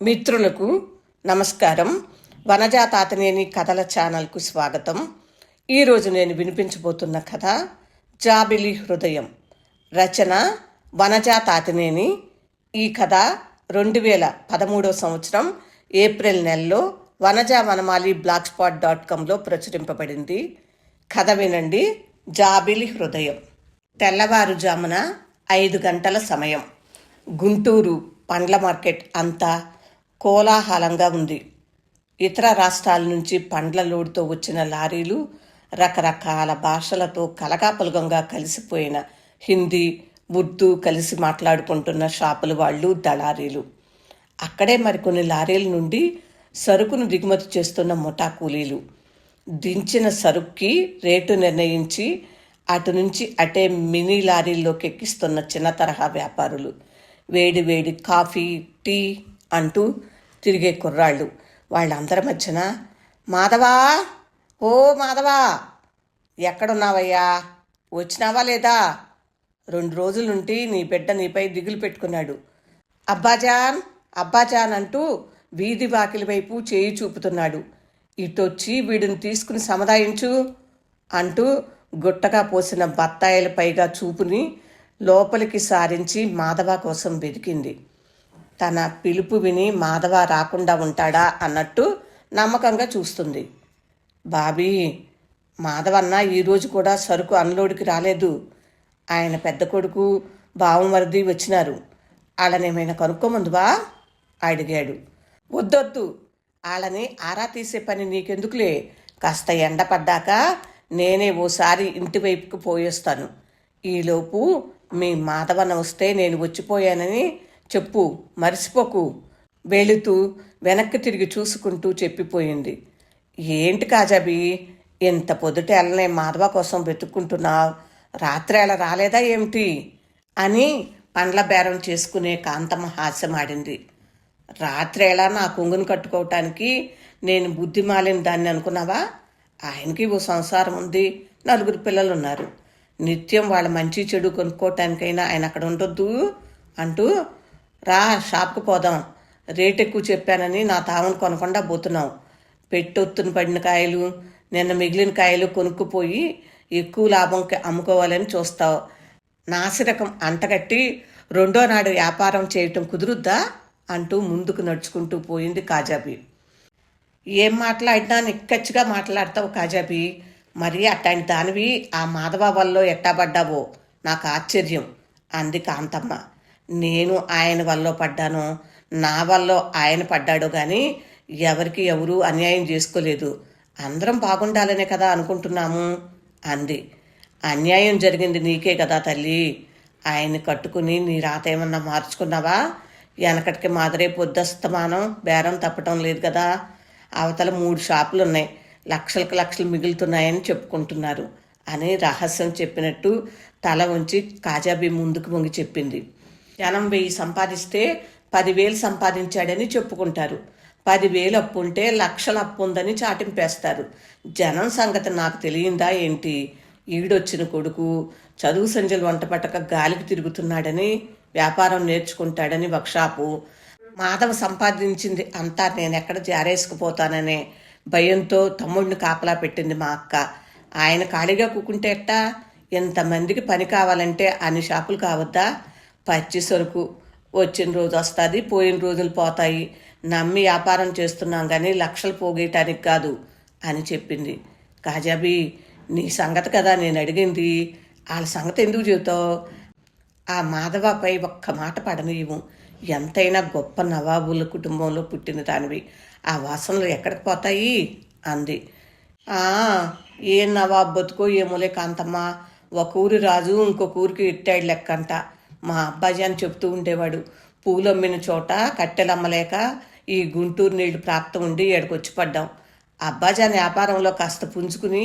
మిత్రులకు నమస్కారం. వనజా తాతినేని కథల ఛానల్కు స్వాగతం. ఈరోజు నేను వినిపించబోతున్న కథ జాబిలి హృదయం. రచన వనజా తాతినేని. ఈ కథ 2013 సంవత్సరం ఏప్రిల్ నెలలో వనజా వనమాలి blogspot.comలో ప్రచురింపబడింది. కథ వినండి. జాబిలి హృదయం. తెల్లవారుజామున 5 గంటల సమయం. గుంటూరు పండ్ల మార్కెట్ అంతా కోలాహలంగా ఉంది. ఇతర రాష్ట్రాల నుంచి పండ్ల లోడుతో వచ్చిన లారీలు, రకరకాల భాషలతో కలగాపులగంగా కలిసిపోయిన హిందీ, ఉర్దూ కలిసి మాట్లాడుకుంటున్న షాపుల వాళ్ళు, దళారీలు. అక్కడే మరికొన్ని లారీల నుండి సరుకును దిగుమతి చేస్తున్న ముఠా కూలీలు. దించిన సరుక్కి రేటు నిర్ణయించి అటు నుంచి అటే మినీ లారీల్లోకి ఎక్కిస్తున్న చిన్న తరహా వ్యాపారులు. వేడి వేడి కాఫీ, టీ అంటూ తిరిగే కుర్రాళ్ళు. వాళ్ళందరి మధ్యన మాధవా, ఓ మాధవా, ఎక్కడున్నావయ్యా, వచ్చినావా లేదా? 2 రోజుల నుండి నీ బిడ్డ నీపై దిగులు పెట్టుకున్నాడు. అబ్బాజాన్, అబ్బాజాన్ అంటూ వీధి వాకిలి వైపు చేయి చూపుతున్నాడు. ఇటొచ్చి వీడిని తీసుకుని సముదాయించు అంటూ గుట్టగా పోసిన బత్తాయిల పైగా చూపుని లోపలికి సారించి మాధవ కోసం వెతికింది. తన పిలుపు విని మాధవ రాకుండా ఉంటాడా అన్నట్టు నమ్మకంగా చూస్తుంది. బాబీ, మాధవన్న ఈరోజు కూడా సరుకు అన్లోడ్కి రాలేదు. ఆయన పెద్ద కొడుకు, బావమరిది వచ్చినారు. వాళ్ళనేమైనా కనుక్కోమందువా అడిగాడు. వద్దొద్దు, వాళ్ళని ఆరా తీసే పని నీకెందుకులే. కాస్త ఎండ పడ్డాక నేనే ఓసారి ఇంటి వైపుకు పోయేస్తాను. ఈలోపు మీ మాధవన్న వస్తే నేను వచ్చిపోయానని చెప్పు, మరిసిపోకు. వెళుతూ వెనక్కి తిరిగి చూసుకుంటూ చెప్పిపోయింది. ఏంటి కాజాబీ, ఇంత పొద్దుట ఎల్లనే మాధవ కోసం వెతుక్కుంటున్నావు? రాత్రి అలా రాలేదా ఏమిటి అని పండ్ల బేరం చేసుకునే కాంతమ్మ హాస్యమాడింది. రాత్రి ఎలా నా కొంగును కట్టుకోవటానికి నేను బుద్ధిమాలిన దాన్ని అనుకున్నావా? ఆయనకి ఓ సంసారం ఉంది, 4 పిల్లలున్నారు. నిత్యం వాళ్ళ మంచి చెడు కొనుక్కోవటానికైనా ఆయన అక్కడ ఉండొద్దు అంటూ, రా షాప్కి పోదాం, రేట్ ఎక్కువ చెప్పానని నా తామును కొనకుండా పోతున్నావు. పెట్టొత్తున పడిన కాయలు, నిన్న మిగిలిన కాయలు కొనుక్కుపోయి ఎక్కువ లాభంకి అమ్ముకోవాలని చూస్తావు. నాసిరకం అంటగట్టి 2వ నాడు వ్యాపారం చేయటం కుదురుద్దా అంటూ ముందుకు నడుచుకుంటూ పోయింది కాజాబీ. ఏం మాట్లాడినా నిక్కచ్చిగా మాట్లాడతావు కాజాబీ. మరి అట్లాంటి దానివి ఆ మాధవ వల్ల ఎట్టాబడ్డావో నాకు ఆశ్చర్యం అంది కాంతమ్మ. నేను ఆయన వల్ల పడ్డానో, నా వల్ల ఆయన పడ్డాడో కానీ ఎవరికి ఎవరూ అన్యాయం చేసుకోలేదు. అందరం బాగుండాలనే కదా అనుకుంటున్నాము అంది. అన్యాయం జరిగింది నీకే కదా తల్లి. ఆయన్ని కట్టుకుని నీ రాత ఏమన్నా మార్చుకున్నావా? వెనకటికి మాదిరే పొద్దుస్తమానం బేరం తప్పటం లేదు కదా. అవతల 3 షాపులు ఉన్నాయి, లక్షలకు లక్షలు మిగులుతున్నాయని చెప్పుకుంటున్నారు అని రహస్యం చెప్పినట్టు తల ఉంచి కాజాబీ ముందుకు వంగి చెప్పింది. జనం 1000 సంపాదిస్తే 10,000 సంపాదించాడని చెప్పుకుంటారు. 10,000 అప్పు ఉంటే లక్షల అప్పు ఉందని చాటింపేస్తారు. జనం సంగతి నాకు తెలియందా ఏంటి? ఈడొచ్చిన కొడుకు చదువు సంజలు వంట పట్టక గాలికి తిరుగుతున్నాడని, వ్యాపారం నేర్చుకుంటాడని వర్క్షాపు. మాధవ సంపాదించింది అంతా నేనెక్కడ జారేసుకుపోతాననే భయంతో తమ్ముడిని కాపలా పెట్టింది మా అక్క. ఆయన ఖాళీగా కూకుంటే ఎట్టా? ఎంతమందికి పని కావాలంటే అన్ని షాపులు కావద్దా? పచ్చి సరుకు వచ్చిన రోజు వస్తుంది, పోయిన రోజులు పోతాయి. నమ్మి వ్యాపారం చేస్తున్నాం కానీ లక్షలు పోగేయటానికి కాదు అని చెప్పింది. కాజాబీ, నీ సంగతి కదా నేను అడిగింది. వాళ్ళ సంగతి ఎందుకు చెబుతావు? ఆ మాధవపై ఒక్క మాట పడనీయము. ఎంతైనా గొప్ప నవాబుల కుటుంబంలో పుట్టిన దానివి. ఆ వాసనలు ఎక్కడికి పోతాయి అంది. ఏ నవాబు బతుకో ఏమోలే కాంతమ్మ. ఒక ఊరి రాజు ఇంకొక ఊరికి ఇట్టాడు లెక్కంట. మా అబ్బాజీ అని చెప్తూ ఉండేవాడు. పూలు అమ్మిన చోట కట్టెలమ్మలేక ఈ గుంటూరు నీళ్లు ప్రాప్తం ఉండి ఎడకొచ్చి పడ్డాం. అబ్బాజాన్ వ్యాపారంలో కాస్త పుంజుకుని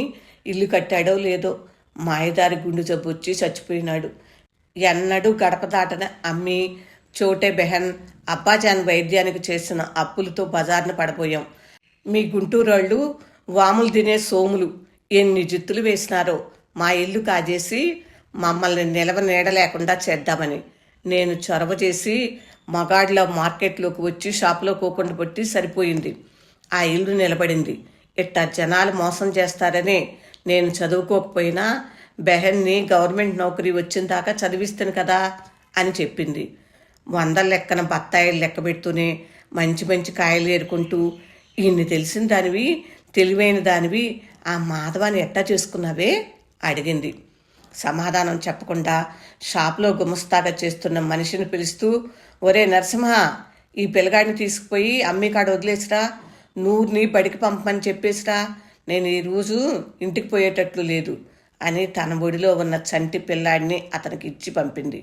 ఇల్లు కట్టాడో లేదో మాయదారి గుండె జబ్బు వచ్చి చచ్చిపోయినాడు. ఎన్నడూ గడప దాటన అమ్మి చోటే బెహన్ అబ్బాజాన్ వైద్యానికి చేసిన అప్పులతో బజార్ను పడబోయాం. మీ గుంటూరు వాళ్ళు వాములు తినే సోములు ఎన్ని జిత్తులు వేసినారో మా ఇల్లు కాజేసి మమ్మల్ని నిలవ నీడ లేకుండా చేద్దామని. నేను చొరవ చేసి మగాడిలో మార్కెట్లోకి వచ్చి షాపులో కోకుండా పెట్టి సరిపోయింది. ఆ ఇల్లు నిలబడింది. ఇట్టా జనాలు మోసం చేస్తారని నేను చదువుకోకపోయినా బెహన్ని గవర్నమెంట్ నౌకరీ వచ్చిన దాకా చదివిస్తాను కదా అని చెప్పింది. 100 లెక్కన బత్తాయిలు లెక్క పెడుతూనే మంచి మంచి కాయలు ఏరుకుంటూ, ఇన్ని తెలిసిన దానివి, తెలివైన దానివి ఆ మాధవాన్ని ఎట్టా చేసుకున్నావే అడిగింది. సమాధానం చెప్పకుండా షాప్లో గుమస్తాగా చేస్తున్న మనిషిని పిలుస్తూ, ఒరే నరసింహ, ఈ పిల్లగాడిని తీసుకుపోయి అమ్మికాడ వదిలేసిరా, నూరుని బడికి పంపమని చెప్పేసిరా, నేను ఈరోజు ఇంటికి పోయేటట్లు లేదు అని తన ఒడిలో ఉన్న చంటి పిల్లాడిని అతనికి ఇచ్చి పంపింది.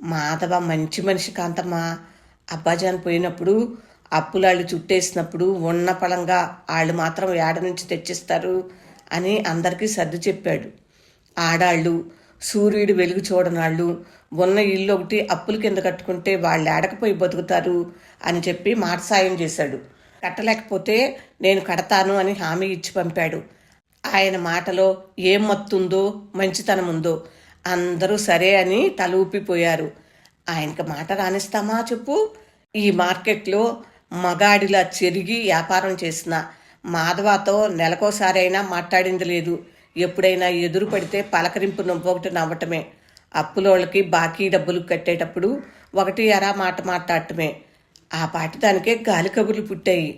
మాధవ మంచి మనిషి కాంతమ్మ. అబ్బాజాన్ పోయినప్పుడు అప్పులాళ్ళు చుట్టేసినప్పుడు ఉన్న పలంగా వాళ్ళు మాత్రం ఏడ నుంచి తెచ్చిస్తారు అని అందరికీ సర్ది చెప్పాడు. ఆడాళ్ళు, సూర్యుడు వెలుగు చూడనాళ్ళు, ఉన్న ఇల్లు ఒకటి అప్పుల కింద కట్టుకుంటే వాళ్ళు ఏడకపోయి బతుకుతారు అని చెప్పి మాట సాయం చేశాడు. కట్టలేకపోతే నేను కడతాను అని హామీ ఇచ్చి పంపాడు. ఆయన మాటలో ఏం మత్తుందో మంచితనం ఉందో అందరూ సరే అని తల ఊపిపోయారు. ఆయనకి మాట రానిస్తామా చెప్పు? ఈ మార్కెట్లో మగాడిలా చెరిగి వ్యాపారం చేసిన మాధవతో నెలకోసారి అయినా మాట్లాడింది లేదు. ఎప్పుడైనా ఎదురు పడితే పలకరింపు నవ్వొకటి నవ్వటమే. అప్పులోళ్ళకి బాకీ డబ్బులు కట్టేటప్పుడు ఒకటి అరా మాట మాట్లాడటమే. ఆ పాటిదానికే గాలి కబుర్లు పుట్టాయి.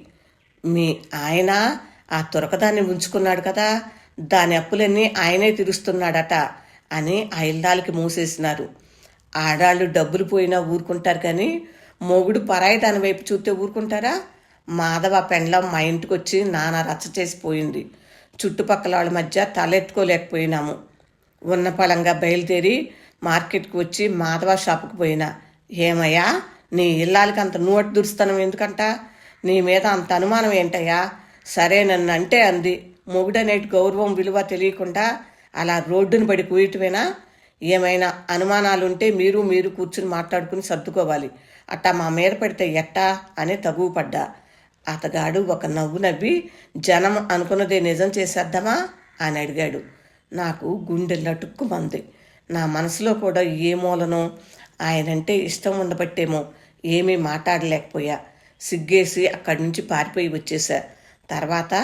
మీ ఆయన ఆ తురకదాన్ని ఉంచుకున్నాడు కదా, దాని అప్పులన్నీ ఆయనే తీరుస్తున్నాడట అని ఆ ఇల్లాలకి మూసేసినారు. ఆడాళ్ళు డబ్బులు పోయినా ఊరుకుంటారు కానీ మొగుడు పరాయి దాని వైపు చూస్తే ఊరుకుంటారా? మాధవ పెండ్లం మా ఇంటికి వచ్చి నానా రచ్చ చేసిపోయింది. చుట్టుపక్కల వాళ్ళ మధ్య తలెత్తుకోలేకపోయినాము. ఉన్న పలంగా బయలుదేరి మార్కెట్కి వచ్చి మాధవ షాపుకి పోయినా, ఏమయ్యా నీ ఇల్లాలకి అంత నోటు దురుస్తానం ఎందుకంట? నీ మీద అంత అనుమానం ఏంటయ్యా? సరే నన్ను అంటే అంది. మొగుడనేటి గౌరవం విలువ తెలియకుండా అలా రోడ్డును పడి కూయటమేనా? ఏమైనా అనుమానాలుంటే మీరు కూర్చుని మాట్లాడుకుని సర్దుకోవాలి. అట్టా మా మీద పడితే ఎట్టా అని తగువ పడ్డా. అతగాడు ఒక నవ్వు నవ్వి, జనం అనుకున్నదే నిజం చేసేద్దామా అని అడిగాడు. నాకు గుండె లటుక్కుమంది. నా మనసులో కూడా ఏ మూలనో ఆయనంటే ఇష్టం ఉండబట్టేమో ఏమీ మాట్లాడలేకపోయా. సిగ్గేసి అక్కడి నుంచి పారిపోయి వచ్చేసా. తర్వాత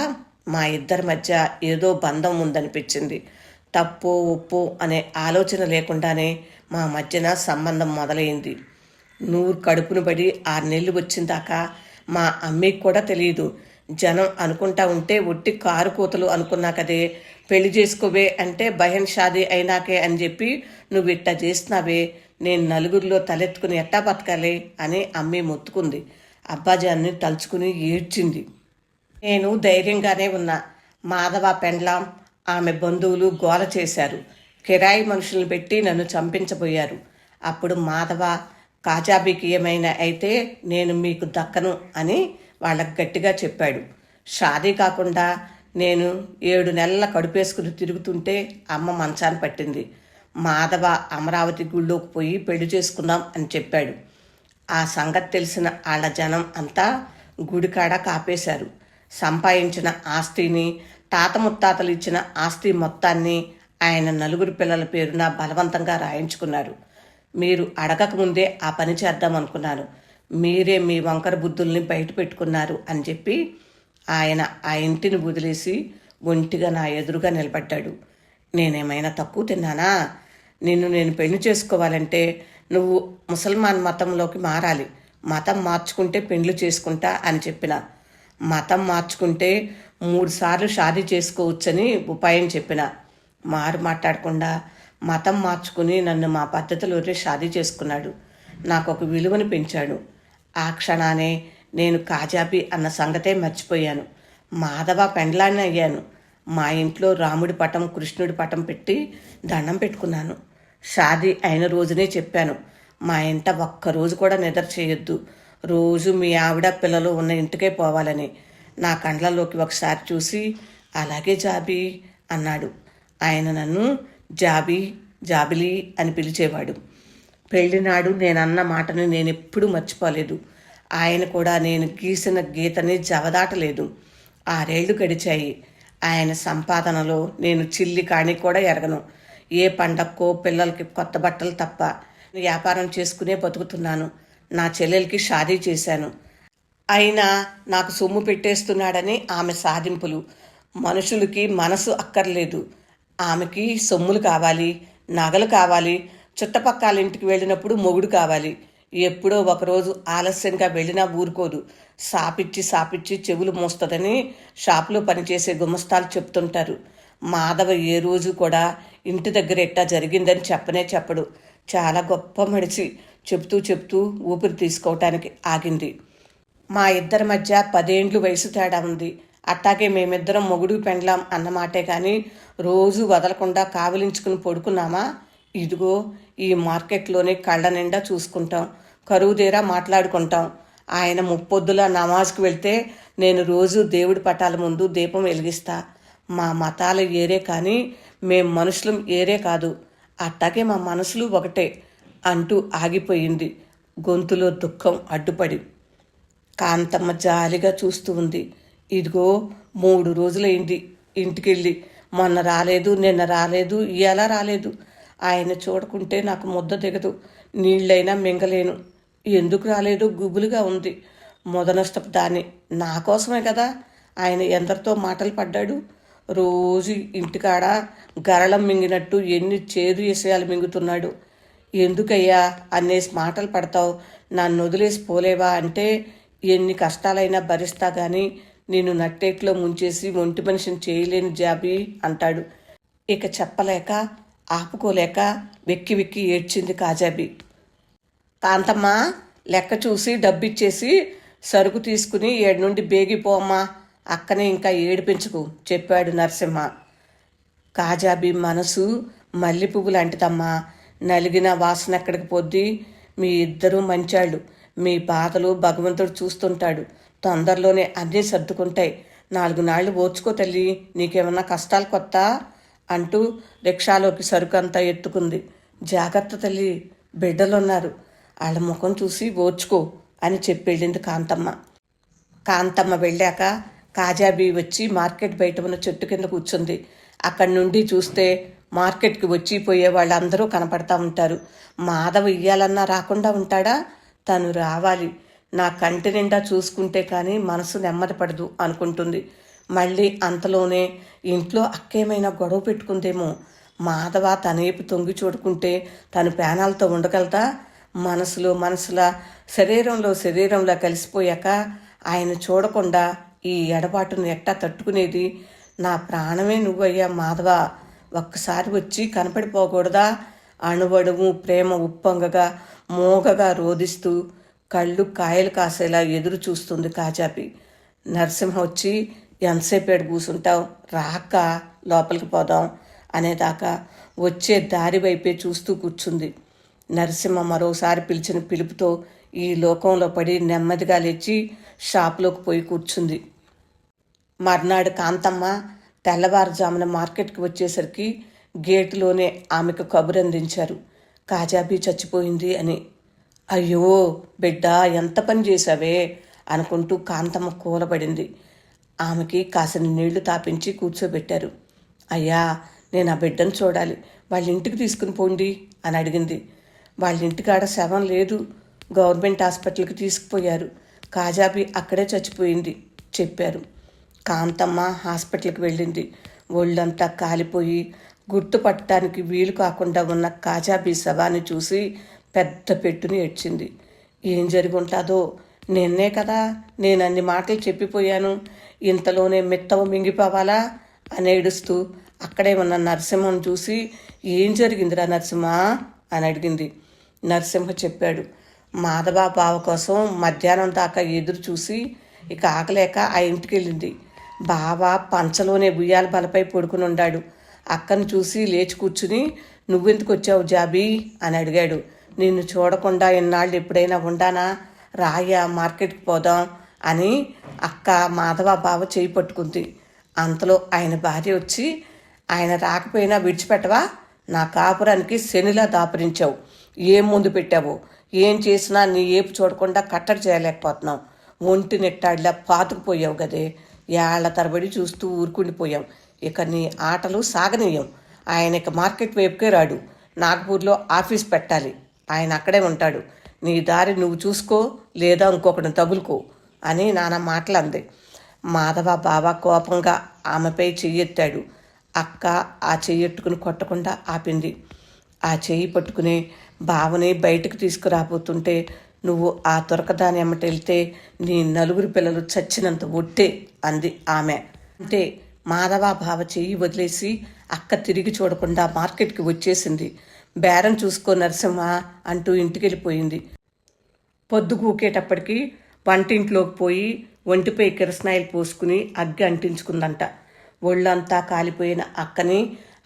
మా ఇద్దరి మధ్య ఏదో బంధం ఉందనిపించింది. తప్పో ఒప్పో అనే ఆలోచన లేకుండానే మా మధ్యన సంబంధం మొదలైంది. నూరు కడుపును పడి 6 నెలలు వచ్చిందాకా మా అమ్మకి కూడా తెలియదు. జనం అనుకుంటా ఉంటే ఒట్టి కారు కూతలు అనుకున్నా కదే, పెళ్లి చేసుకోవే అంటే బహన్ షాదీ అయినాకే అని చెప్పి నువ్వు ఇట్టా చేస్తున్నావే, నేను నలుగురిలో తలెత్తుకుని ఎట్టా బతకాలి అని అమ్మి మొత్తుకుంది. అబ్బాజాన్ని తలుచుకుని ఏడ్చింది. నేను ధైర్యంగానే ఉన్నా. మాధవ పెండ్లాం ఆమె బంధువులు గోల చేశారు. కిరాయి మనుషులను పెట్టి నన్ను చంపించబోయారు. అప్పుడు మాధవ, కాజాబీకి ఏమైనా అయితే నేను మీకు దక్కను అని వాళ్ళకు గట్టిగా చెప్పాడు. షాదీ కాకుండా నేను 7 నెలల కడుపేసుకుని తిరుగుతుంటే అమ్మ మంచాన్ని పట్టింది. మాధవ అమరావతి గుళ్ళోకి పోయి పెళ్లి చేసుకుందాం అని చెప్పాడు. ఆ సంగతి తెలిసిన వాళ్ళ జనం అంతా గుడికాడ కాపేశారు. సంపాదించిన ఆస్తిని, తాత ముత్తాతలు ఇచ్చిన ఆస్తి మొత్తాన్ని ఆయన 4 పిల్లల పేరున బలవంతంగా రాయించుకున్నారు. మీరు అడగకముందే ఆ పని చేద్దామనుకున్నాను. మీరే మీ వంకర బుద్ధుల్ని బయట పెట్టుకున్నారు అని చెప్పి ఆయన ఆ ఇంటిని వదిలేసి ఒంటిగా నా ఎదురుగా నిలబడ్డాడు. నేనేమైనా తక్కువ తిన్నానా? నేను పెళ్లి చేసుకోవాలంటే నువ్వు ముసల్మాన్ మతంలోకి మారాలి. మతం మార్చుకుంటే పెళ్లి చేసుకుంటా అని చెప్పిన. మతం మార్చుకుంటే 3 సార్లు షాదీ చేసుకోవచ్చని ఉపాయం చెప్పిన. మాట్లాడకుండా మతం మార్చుకుని నన్ను మా పద్ధతిలోనే షాదీ చేసుకున్నాడు. నాకు ఒక విలువను పెంచాడు. ఆ క్షణానే నేను కాజాబీ అన్న సంగతే మర్చిపోయాను. మాధవ పెండ్లాన్ని అయ్యాను. మా ఇంట్లో రాముడి పటం, కృష్ణుడి పటం పెట్టి దండం పెట్టుకున్నాను. షాదీ అయిన రోజునే చెప్పాను, మా ఇంట ఒక్కరోజు కూడా నిద్ర చేయొద్దు, రోజు మీ ఆవిడ పిల్లలు ఉన్న ఇంటికే పోవాలని. నా కండ్లలోకి ఒకసారి చూసి, అలాగే జాబీ అన్నాడు. ఆయన నన్ను జాబిలి అని పిలిచేవాడు. పెళ్లినాడు నేనన్న మాటను నేనెప్పుడూ మర్చిపోలేదు. ఆయన కూడా నేను గీసిన గీతని జవదాటలేదు. 6 ఏళ్లు గడిచాయి. ఆయన సంపాదనలో నేను చిల్లి కాణి కూడా ఎరగను. ఏ పండక్కో పిల్లలకి కొత్త బట్టలు తప్ప వ్యాపారం చేసుకునే బతుకుతున్నాను. నా చెల్లెలకి షాదీ చేశాను. అయినా నాకు సొమ్ము పెట్టేస్తున్నాడని ఆమె సాధింపులు. మనుషులకి మనసు అక్కర్లేదు, ఆమెకి సొమ్ములు కావాలి, నగలు కావాలి, చుట్టపక్కల ఇంటికి వెళ్ళినప్పుడు మొగుడు కావాలి. ఎప్పుడో ఒకరోజు ఆలస్యంగా వెళ్ళినా ఊరుకోదు. సాపిచ్చి చెవులు మోస్తుందని షాపులో పనిచేసే గుమస్తాలు చెప్తుంటారు. మాధవ ఏ రోజు కూడా ఇంటి దగ్గర ఎట్టా జరిగిందని చెప్పడు. చాలా గొప్ప మనిషి. చెప్తూ ఊపిరి తీసుకోవటానికి ఆగింది. మా ఇద్దరి మధ్య 10 ఏండ్లు వయసు తేడా ఉంది. అట్టాగే మేమిద్దరం మొగుడు పెండ్లాం అన్నమాటే కానీ రోజు వదలకుండా కావలించుకుని పడుకున్నామా? ఇదిగో ఈ మార్కెట్లోనే కళ్ళ నిండా చూసుకుంటాం, కరువుదేరా మాట్లాడుకుంటాం. ఆయన ముప్పొద్దుల నమాజ్కి వెళ్తే నేను రోజు దేవుడి పటాల ముందు దీపం వెలిగిస్తా. మా మతాలు ఏరే కానీ మేం మనుషులం ఏరే కాదు, అట్టాగే మా మనసులు ఒకటే అంటూ ఆగిపోయింది, గొంతులో దుఃఖం అడ్డుపడి. కాంతమ్మ జాలిగా చూస్తూ ఉంది. ఇదిగో 3 రోజులైంది ఇంటికెళ్ళి. మొన్న రాలేదు, నిన్న రాలేదు, ఇవాళ రాలేదు. ఆయన చూడకుంటే నాకు ముద్ద దిగదు, నీళ్ళైనా మింగలేను. ఎందుకు రాలేదు గుబులుగా ఉంది. మొదనష్టపు దాన్ని నా కోసమే కదా ఆయన ఎందరితో మాటలు పడ్డాడు. రోజు ఇంటికాడ గరళం మింగినట్టు ఎన్ని చేదు విషయాలు మింగుతున్నాడు. ఎందుకయ్యా అన్నేసి మాటలు పడతావు, నన్ను వదిలేసి పోలేవా అంటే ఎన్ని కష్టాలైనా భరిస్తా కానీ నేను నట్టేట్లో ముంచేసి ఒంటి మనిషిని చేయలేని జాబి అంటాడు. ఇక చెప్పలేక ఆపుకోలేక వెక్కి ఏడ్చింది కాజాబి. కాంతమ్మ లెక్క చూసి డబ్బిచ్చేసి సరుకు తీసుకుని 7 నుండి బేగిపోమ్మా, అక్కనే ఇంకా ఏడిపించుకు చెప్పాడు నరసింహ. కాజాబి మనసు మల్లె పువ్వు లాంటిదమ్మా, నలిగిన వాసన ఎక్కడికి పొద్ది. మీ ఇద్దరూ మంచాళ్ళు, మీ బాధలు భగవంతుడు చూస్తుంటాడు. తొందరలోనే అన్నీ సర్దుకుంటాయి. 4 నాళ్ళు ఓర్చుకో తల్లి, నీకేమన్నా కష్టాలు కొత్త అంటూ రిక్షాలోకి సరుకు అంతా ఎత్తుకుంది. జాగ్రత్త తల్లి, బిడ్డలున్నారు, వాళ్ళ ముఖం చూసి ఓర్చుకో అని చెప్పెళ్ళింది కాంతమ్మ. కాంతమ్మ వెళ్ళాక కాజాబీ వచ్చి మార్కెట్ బయట ఉన్న చెట్టు కింద కూర్చుంది. అక్కడి నుండి చూస్తే మార్కెట్కి వచ్చి పోయే వాళ్ళందరూ కనపడతా ఉంటారు. మాధవ ఇయ్యాలన్నా రాకుండా ఉంటాడా? తను రావాలి, నా కంటి నిండా చూసుకుంటే కానీ మనసు నెమ్మది పడదు అనుకుంటుంది. మళ్ళీ అంతలోనే ఇంట్లో అక్కేమైనా గొడవ పెట్టుకుందేమో. మాధవ తనేపు తొంగి చూడుకుంటే తను ప్రాణాలతో ఉండగలదా? మనసులా శరీరంలో కలిసిపోయాక ఆయన చూడకుండా ఈ ఎడబాటును ఎట్టా తట్టుకునేది? నా ప్రాణమే నువ్వయ్యా మాధవ, ఒక్కసారి వచ్చి కనపడిపోకూడదా? అణువణువు ప్రేమ ఉప్పొంగగా మోగగా రోదిస్తూ కళ్ళు కాయలు కాసేలా ఎదురు చూస్తుంది కాజాబి. నరసింహ వచ్చి ఎంతసేపేడు కూసుంటావు, రాక లోపలికి పోదాం అనేదాకా వచ్చే దారి వైపే చూస్తూ కూర్చుంది. నరసింహ మరోసారి పిలిచిన పిలుపుతో ఈ లోకంలో పడి నెమ్మదిగా లేచి షాపులోకి పోయి కూర్చుంది. మర్నాడు కాంతమ్మ తెల్లవారుజామున మార్కెట్కి వచ్చేసరికి గేటులోనే ఆమెకు కబురందించారు, కాజాబీ చచ్చిపోయింది అని. అయ్యో బిడ్డ, ఎంత పని చేశావే అనుకుంటూ కాంతమ్మ కూలబడింది. ఆమెకి కాసిన నీళ్లు తాపించి కూర్చోబెట్టారు. అయ్యా, నేను ఆ బిడ్డను చూడాలి, వాళ్ళ ఇంటికి తీసుకుని పోండి అని అడిగింది. వాళ్ళ ఇంటికాడ శవం లేదు, గవర్నమెంట్ హాస్పిటల్కి తీసుకుపోయారు, కాజాబీ అక్కడే చచ్చిపోయింది చెప్పారు. కాంతమ్మ హాస్పిటల్కి వెళ్ళింది. ఒళ్ళంతా కాలిపోయి గుర్తుపట్టడానికి వీలు కాకుండా ఉన్న కాజాబీ శవాన్ని చూసి పెద్ద పెట్టుని ఏడ్చింది. ఏం జరిగి ఉంటుందో, నిన్నే కదా నేను అన్ని మాటలు చెప్పిపోయాను, ఇంతలోనే మెత్తవ మింగిపోవాలా అని ఏడుస్తూ అక్కడే ఉన్న నరసింహం చూసి ఏం జరిగిందిరా నరసింహ అని అడిగింది. నరసింహ చెప్పాడు. మాధవ బావ కోసం మధ్యాహ్నం దాకా ఎదురు చూసి ఇక ఆకలేక ఆ ఇంటికి వెళ్ళింది. బావ పంచలోనే ఉయ్యాల బలపై పడుకుని ఉన్నాడు. అక్కను చూసి లేచి కూర్చుని నువ్వెందుకు వచ్చావు జాబీ అని అడిగాడు. నిన్ను చూడకుండా ఇన్నాళ్ళు ఎప్పుడైనా ఉండానా, రాయా మార్కెట్కి పోదాం అని అక్క మాధవ బావ చేయి పట్టుకుంది. అంతలో ఆయన భార్య వచ్చి, ఆయన రాకపోయినా విడిచిపెట్టవా, నా కాపురానికి శనిలా దాపురించావు, ఏం ముందు పెట్టావో, ఏం చేసినా నీ ఏపు చూడకుండా కట్టడి చేయలేకపోతున్నావు, ఒంటి నెట్టాడిలా పాతుకుపోయావు గదే, ఏళ్ల తరబడి చూస్తూ ఊరుకుండిపోయాం, ఇక నీ ఆటలు సాగనీయం. ఆయన ఇక మార్కెట్ వైపుకే రాడు, నాగపూర్లో ఆఫీస్ పెట్టాలి, ఆయన అక్కడే ఉంటాడు, నీ దారి నువ్వు చూసుకో, లేదా ఇంకొకటి తగులుకో అని నాన్న మాటలంది. మాధవ బావ కోపంగా ఆమెపై చెయ్యెత్తాడు. అక్క ఆ చెయ్యెట్టుకుని కొట్టకుండా ఆపింది. ఆ చెయ్యి పట్టుకుని బావని బయటకు తీసుకురాబోతుంటే, నువ్వు ఆ దొరకదాని ఎమ్మటెళ్తే నీ నలుగురు పిల్లలు చచ్చినంత ఒట్టే అంది ఆమె. అంటే మాధవ బావ చెయ్యి వదిలేసి అక్క తిరిగి చూడకుండా మార్కెట్కి వచ్చేసింది. బేరం చూసుకో నరసింహ అంటూ ఇంటికెళ్ళిపోయింది. పొద్దుగూకేటప్పటికి వంటింట్లోకి పోయి ఒంటిపై కిరసనాయిలు పోసుకుని అగ్గి అంటించుకుందంట. ఒళ్ళంతా కాలిపోయిన అక్కని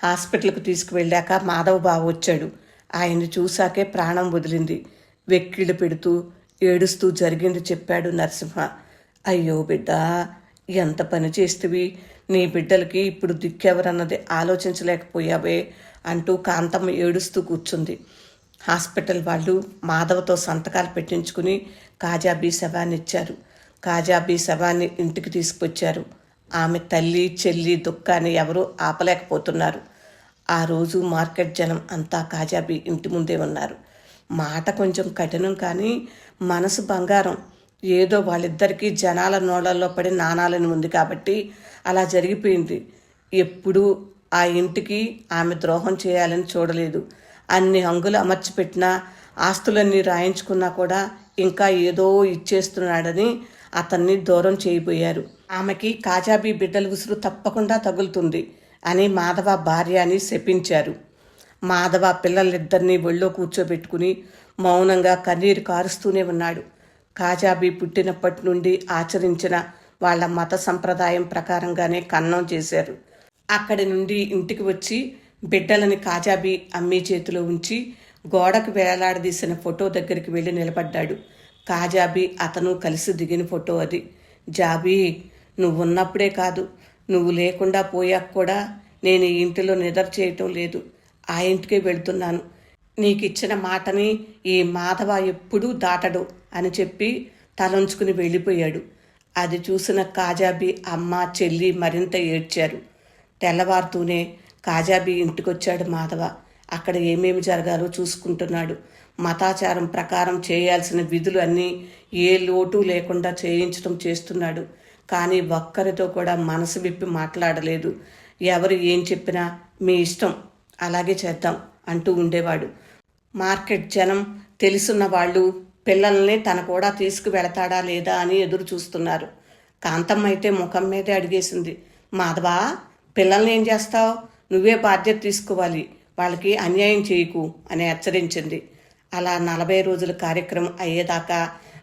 హాస్పిటల్కి తీసుకువెళ్ళాక మాధవ బావ వచ్చాడు. ఆయన్ని చూశాకే ప్రాణం వదిలింది. వెక్కిళ్ళు పెడుతూ ఏడుస్తూ జరిగింది చెప్పాడు నరసింహ. అయ్యో బిడ్డ, ఎంత పని చేస్తేవి, నీ బిడ్డలకి ఇప్పుడు దిక్కెవరన్నది ఆలోచించలేకపోయావే అంటూ కాంతమ్మ ఏడుస్తూ కూర్చుంది. హాస్పిటల్ వాళ్ళు మాధవతో సంతకాలు పెట్టించుకుని కాజాబీ శవాన్ని ఇచ్చారు. కాజాబీ శవాన్ని ఇంటికి తీసుకొచ్చారు. ఆమె తల్లి చెల్లి దుఃఖాన్ని ఎవరూ ఆపలేకపోతున్నారు. ఆ రోజు మార్కెట్ జనం అంతా కాజాబీ ఇంటి ముందే ఉన్నారు. మాట కొంచెం కఠినం, కానీ మనసు బంగారం. ఏదో వాళ్ళిద్దరికీ జనాల నోళ్ళల్లో పడి నానాలని ఉంది కాబట్టి అలా జరిగిపోయింది. ఎప్పుడూ ఆ ఇంటికి ఆమె ద్రోహం చేయాలని చూడలేదు. అన్ని హంగులు అమర్చిపెట్టినా, ఆస్తులన్నీ రాయించుకున్నా కూడా ఇంకా ఏదో ఇచ్చేస్తున్నాడని అతన్ని దూరం చేయబోయారు. ఆమెకి కాజాబీ బిడ్డల ఉసురు తప్పకుండా తగులుతుంది అని మాధవ భార్య అని శపించారు. మాధవ పిల్లలిద్దరినీ ఒళ్ళో కూర్చోబెట్టుకుని మౌనంగా కన్నీరు కారుస్తూనే ఉన్నాడు. కాజాబీ పుట్టినప్పటి నుండి ఆచరించిన వాళ్ళ మత సంప్రదాయం ప్రకారంగానే కన్నం చేశారు. అక్కడి నుండి ఇంటికి వచ్చి బిడ్డలని కాజాబీ అమ్మీ చేతిలో ఉంచి గోడకు వేలాడదీసిన ఫోటో దగ్గరికి వెళ్ళి నిలబడ్డాడు. కాజాబీ అతను కలిసి దిగిన ఫోటో అది. జాబీ, నువ్వున్నప్పుడే కాదు, నువ్వు లేకుండా పోయాక కూడా నేను ఈ ఇంటిలో నిద్ర చేయటం లేదు. ఆ ఇంటికే వెళ్తున్నాను. నీకిచ్చిన మాటని ఈ మాధవ ఎప్పుడూ దాటడు అని చెప్పి తలంచుకుని వెళ్ళిపోయాడు. అది చూసిన కాజాబీ అమ్మ చెల్లి మరింత ఏడ్చారు. తెల్లవారుతూనే కాజాబీ ఇంటికొచ్చాడు మాధవ. అక్కడ ఏమేమి జరగాలో చూసుకుంటున్నాడు. మతాచారం ప్రకారం చేయాల్సిన విధులు అన్నీ ఏ లోటు లేకుండా చేయించడం చేస్తున్నాడు. కానీ ఒక్కరితో కూడా మనసు విప్పి మాట్లాడలేదు. ఎవరు ఏం చెప్పినా మీ ఇష్టం, అలాగే చేద్దాం అంటూ ఉండేవాడు. మార్కెట్ జనం తెలుసున్న వాళ్ళు పిల్లల్ని తన కూడా తీసుకువెళతాడా లేదా అని ఎదురు చూస్తున్నారు. కాంతమ్మ అయితే ముఖం మీదే అడిగేసింది. మాధవా, పిల్లల్ని ఏం చేస్తావు? నువ్వే బాధ్యత తీసుకోవాలి, వాళ్ళకి అన్యాయం చేయకు అని హెచ్చరించింది. అలా 40 రోజుల కార్యక్రమం అయ్యేదాకా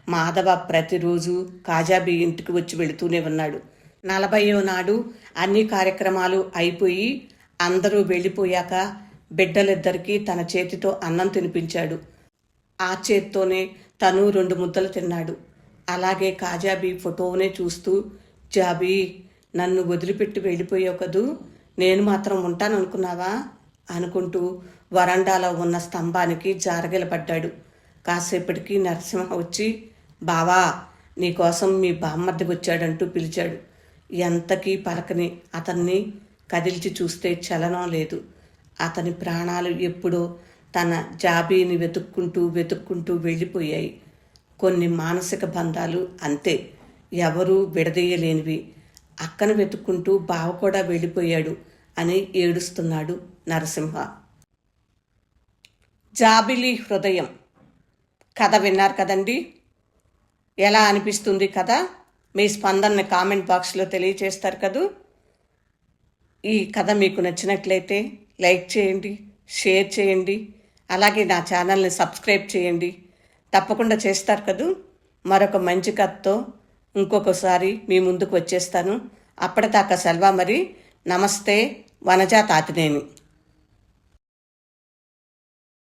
మాధవ ప్రతిరోజు కాజాబీ ఇంటికి వచ్చి వెళుతూనే ఉన్నాడు. 40వ నాడు అన్ని కార్యక్రమాలు అయిపోయి అందరూ వెళ్ళిపోయాక బిడ్డలిద్దరికీ తన చేతితో అన్నం తినిపించాడు. ఆ చేత్తోనే తను 2 ముద్దలు తిన్నాడు. అలాగే కాజాబీ ఫోటోనే చూస్తూ, జాబీ, నన్ను వదిలిపెట్టి వెళ్ళిపోయావు కదూ, నేను మాత్రం ఉంటాననుకున్నావా అనుకుంటూ వరండాలో ఉన్న స్తంభానికి జారగిలపడ్డాడు. కాసేపటికి నరసింహ వచ్చి, బావా, నీకోసం మీ బామ్మర్ది వచ్చాడంటూ పిలిచాడు. ఎంతకీ పలకని అతన్ని కదిల్చి చూస్తే చలనం లేదు. అతని ప్రాణాలు ఎప్పుడో తన జాబీని వెతుక్కుంటూ వెళ్ళిపోయాయి. కొన్ని మానసిక బంధాలు అంతే, ఎవరూ విడదీయలేనివి. అక్కను వెతుక్కుంటూ బావ కూడా వెళ్ళిపోయాడు అని ఏడుస్తున్నాడు నరసింహ. జాబిలి హృదయం కథ విన్నారు కదండి. ఎలా అనిపిస్తుంది కథ? మీ స్పందనని కామెంట్ బాక్స్లో తెలియచేస్తారు కదూ. ఈ కథ మీకు నచ్చినట్లయితే లైక్ చేయండి, షేర్ చేయండి, అలాగే నా ఛానల్ని సబ్స్క్రైబ్ చేయండి. తప్పకుండా చేస్తారు కదూ. మరొక మంచి కథతో ఇంకొకసారి మీ ముందుకు వచ్చేస్తాను. అప్పటిదాకా సెలవు మరి. నమస్తే. వనజా తాతినేని.